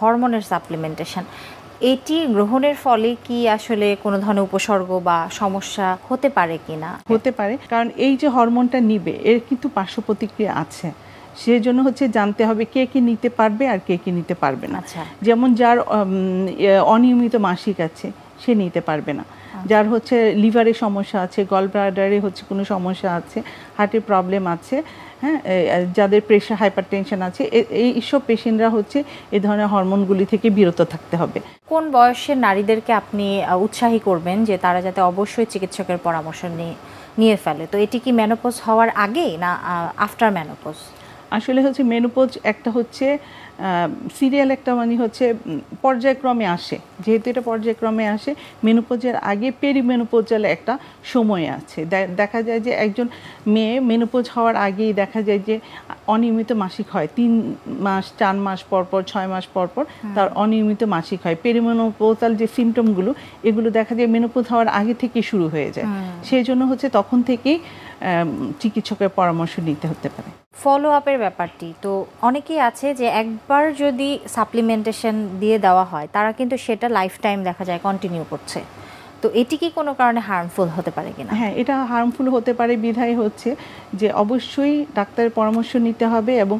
হরমোনের সাপ্লিমেন্টেশন, এটি গ্রহণের ফলে কি আসলে কোনো ধরনের উপসর্গ বা সমস্যা হতে পারে কিনা? হতে পারে, কারণ এই যে হরমোনটা নিবে এর কিন্তু পার্শ্ব প্রতিক্রিয়া আছে। সেজন্য জানতে হবে কে কি নিতে পারবে আর কে কি নিতে পারবে না। যেমন যার অনিয়মিত মাসিক আছে সে নিতে পারবে না, যার লিভারে সমস্যা আছে, গল ব্লাডারে কোনো সমস্যা আছে, হার্টের প্রবলেম আছে, হ্যাঁ, যাদের প্রেশার হাইপারটেনশন আছে, এইসব পেশেন্টরা এই ধরনের হরমোনগুলি থেকে বিরত থাকতে হবে। কোন বয়সের নারীদেরকে আপনি উৎসাহী করবেন যে তারা যাতে অবশ্যই চিকিৎসকের পরামর্শ নিয়ে ফেলে? তো এটি কি মেনোপজ হওয়ার আগে না আফটার মেনোপজ? আসলে মেনোপজ একটা সিরিয়াল একটা পর্যায়ক্রমে আসে, যেহেতু এটা পর্যায়ক্রমে আসে। মেনোপজের আগে পেরিমেনোপজাল একটা সময় আছে। দেখা যায় যে একজন মেয়ে মেনোপজ হওয়ার আগেই দেখা যায় যে অনিয়মিত মাসিক হয়, 3 মাস 4 মাস পর পর, 6 মাস পর পর তার অনিয়মিত মাসিক হয়। পেরিমেনোপজাল যে সিমটমগুলো, এগুলো দেখা যায় মেনোপজ হওয়ার আগে থেকে শুরু হয়ে যায়। সেই জন্য তখন থেকেই চিকিৎসকের পরামর্শ নিতে হতে পারে। ফলো আপের ব্যাপারটি তো অনেকেই আছে যে একবার যদি সাপ্লিমেন্টেশন দিয়ে দেওয়া হয় তারা কিন্তু সেটা লাইফ টাইম দেখা যায় কন্টিনিউ করছে। তো এটি কি কোনো কারণে হার্মফুল হতে পারে কিনা? হ্যাঁ, এটা হার্মফুল হতে পারে। বিধায় যে অবশ্যই ডাক্তারের পরামর্শ নিতে হবে, এবং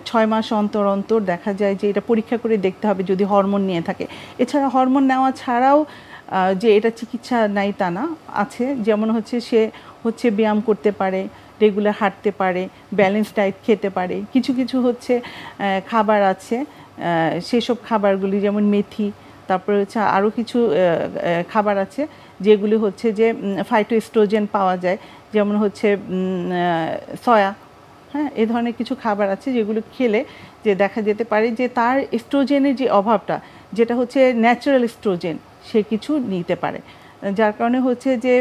6 মাস অন্তর অন্তর দেখা যায় যে এটা পরীক্ষা করে দেখতে হবে যদি হরমোন নিয়ে থাকে। এছাড়া হরমোন নেওয়া ছাড়াও যে এটা চিকিৎসা নাই তা না, আছে। যেমন সে ব্যায়াম করতে পারে, রেগুলার হাঁটতে পারে, ব্যালেন্স ডায়েট খেতে পারে। কিছু কিছু খাবার আছে, সেসব খাবারগুলি যেমন মেথি, তারপরে আরও কিছু খাবার আছে যেগুলি যে ফাইটোএস্ট্রোজেন পাওয়া যায়, যেমন সয়া, হ্যাঁ, এই ধরনের কিছু খাবার আছে যেগুলো খেলে যে দেখা যেতে পারে যে তার এস্ট্রোজেনের যে অভাবটা, যেটা ন্যাচারাল এস্ট্রোজেন, সে কিছু নিতে পারে। যার কারণে যে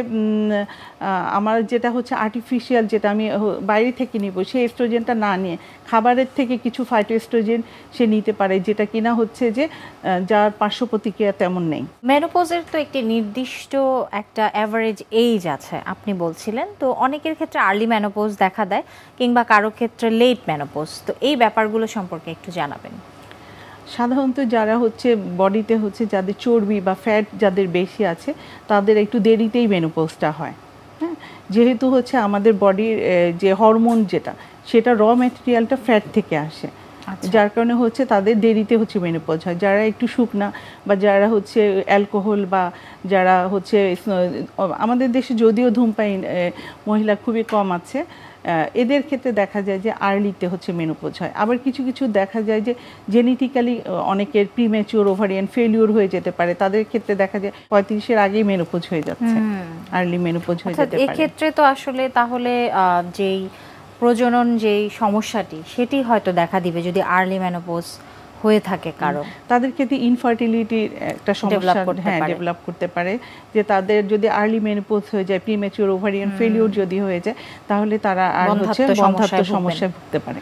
আমার যেটা আর্টিফিশিয়াল, যেটা আমি বাইরে থেকে নিব, সেই এস্ট্রোজেনটা না নিয়ে খাবারের থেকে কিছু ফাইটোএস্ট্রোজেন সে নিতে পারে, যেটা কিনা যে যার পার্শ্ব প্রতিক্রিয়া তেমন নেই। মেনোপজের তো একটি নির্দিষ্ট একটা অ্যাভারেজ এইজ আছে আপনি বলছিলেন, তো অনেকের ক্ষেত্রে আর্লি মেনোপজ দেখা দেয় কিংবা কারো ক্ষেত্রে লেট মেনোপজ, তো এই ব্যাপারগুলো সম্পর্কে একটু জানাবেন। সাধারণত যারা বডিতে যাদের চর্বি বা ফ্যাট যাদের বেশি আছে তাদের একটু দেরিতেই মেনোপজটা হয়। হ্যাঁ, যেহেতু আমাদের বডির যে হরমোন যেটা, সেটা র ম্যাটেরিয়ালটা ফ্যাট থেকে আসে, যার কারণে তাদের দেরিতে মেনোপজ হয়। যারা একটু শুকনা বা যারা অ্যালকোহল বা যারা আমাদের দেশে যদিও ধূমপায়ী মহিলা খুবই কম আছে, এদের ক্ষেত্রে দেখা যায় যে আর্লিতে মেনোপজ হয়। আবার কিছু কিছু দেখা যায় যে জেনেটিক্যালি অনেকের প্রিম্যাচিওর ওভারিয়ান ফেলিওর হয়ে যেতে পারে, তাদের ক্ষেত্রে দেখা যায় 35-এর আগেই মেনোপজ হয়ে যাচ্ছে, আর্লি মেনোপজ হয়ে যেতে পারে। এই ক্ষেত্রে তো আসলে তাহলে যেই প্রজনন যেই সমস্যাটি, সেটি হয়তো দেখা দিবে যদি আর্লি মেনোপজ হয়ে থাকে কারো। তাদের ক্ষেত্রে ইনফার্টিলিটির একটা সমস্যা ডেভেলপ করতে পারে, যে তাদের যদি আর্লি মেনোপজ হয়ে যায়, প্রিম্যাচিওর ওভারিয়ান ফেলিওর যদি হয়ে যায়, তাহলে তারা আর বন্ধ্যাত্ব সমস্যায় ভুগতে পারে।